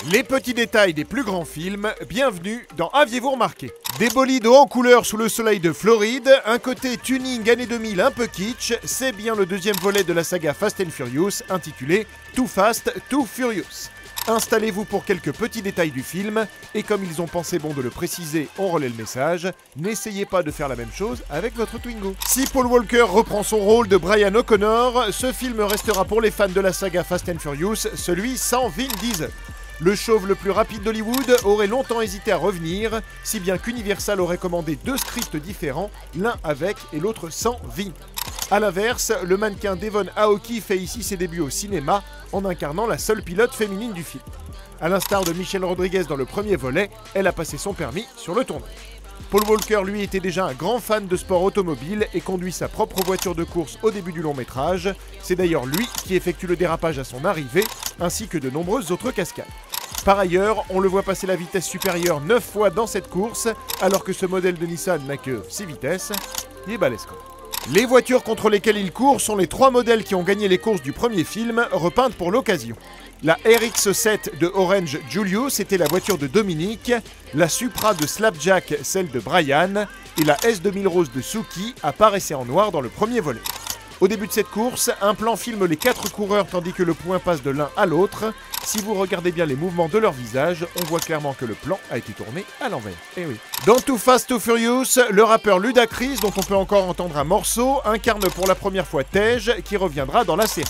Les petits détails des plus grands films, bienvenue dans Aviez-vous remarqué? Des bolides en couleur sous le soleil de Floride, un côté tuning années 2000 un peu kitsch, c'est bien le deuxième volet de la saga Fast and Furious intitulé Too Fast, Too Furious. Installez-vous pour quelques petits détails du film, et comme ils ont pensé bon de le préciser, on relaie le message, n'essayez pas de faire la même chose avec votre Twingo. Si Paul Walker reprend son rôle de Brian O'Connor, ce film restera pour les fans de la saga Fast and Furious, celui sans Vin Diesel. Le chauve le plus rapide d'Hollywood aurait longtemps hésité à revenir, si bien qu'Universal aurait commandé deux scripts différents, l'un avec et l'autre sans Vin. A l'inverse, le mannequin Devon Aoki fait ici ses débuts au cinéma, en incarnant la seule pilote féminine du film. A l'instar de Michelle Rodriguez dans le premier volet, elle a passé son permis sur le tournage. Paul Walker, lui, était déjà un grand fan de sport automobile et conduit sa propre voiture de course au début du long métrage. C'est d'ailleurs lui qui effectue le dérapage à son arrivée, ainsi que de nombreuses autres cascades. Par ailleurs, on le voit passer la vitesse supérieure 9 fois dans cette course, alors que ce modèle de Nissan n'a que 6 vitesses. Il est balèze quoi. Les voitures contre lesquelles il court sont les 3 modèles qui ont gagné les courses du premier film, repeintes pour l'occasion. La RX-7 de Orange Julius était la voiture de Dominique, la Supra de Slapjack celle de Brian, et la S2000 Rose de Suki apparaissait en noir dans le premier volet. Au début de cette course, un plan filme les 4 coureurs tandis que le point passe de l'un à l'autre. Si vous regardez bien les mouvements de leur visage, on voit clairement que le plan a été tourné à l'envers. Eh oui. Dans Too Fast, Too Furious, le rappeur Ludacris, dont on peut encore entendre un morceau, incarne pour la première fois Tej, qui reviendra dans la série.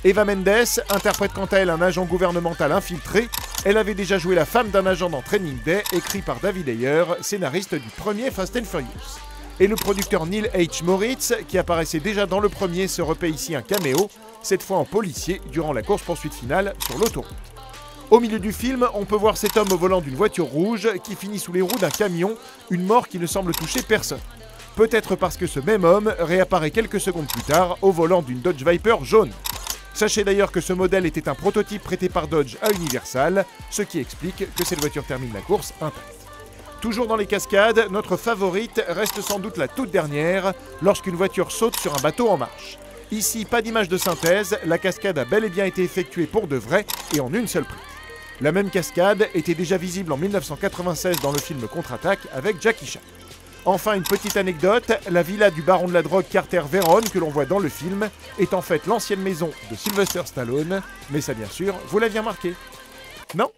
Eva Mendes interprète quant à elle un agent gouvernemental infiltré. Elle avait déjà joué la femme d'un agent dans Training Day, écrit par David Ayer, scénariste du premier Fast and Furious. Et le producteur Neil H. Moritz, qui apparaissait déjà dans le premier, se repaie ici un caméo, cette fois en policier, durant la course-poursuite finale sur l'autoroute. Au milieu du film, on peut voir cet homme au volant d'une voiture rouge qui finit sous les roues d'un camion, une mort qui ne semble toucher personne. Peut-être parce que ce même homme réapparaît quelques secondes plus tard au volant d'une Dodge Viper jaune. Sachez d'ailleurs que ce modèle était un prototype prêté par Dodge à Universal, ce qui explique que cette voiture termine la course intacte. Toujours dans les cascades, notre favorite reste sans doute la toute dernière, lorsqu'une voiture saute sur un bateau en marche. Ici, pas d'image de synthèse, la cascade a bel et bien été effectuée pour de vrai et en une seule prise. La même cascade était déjà visible en 1996 dans le film Contre-Attaque avec Jackie Chan. Enfin, une petite anecdote, la villa du baron de la drogue Carter Veron que l'on voit dans le film est en fait l'ancienne maison de Sylvester Stallone, mais ça bien sûr, vous l'aviez remarqué. Non ?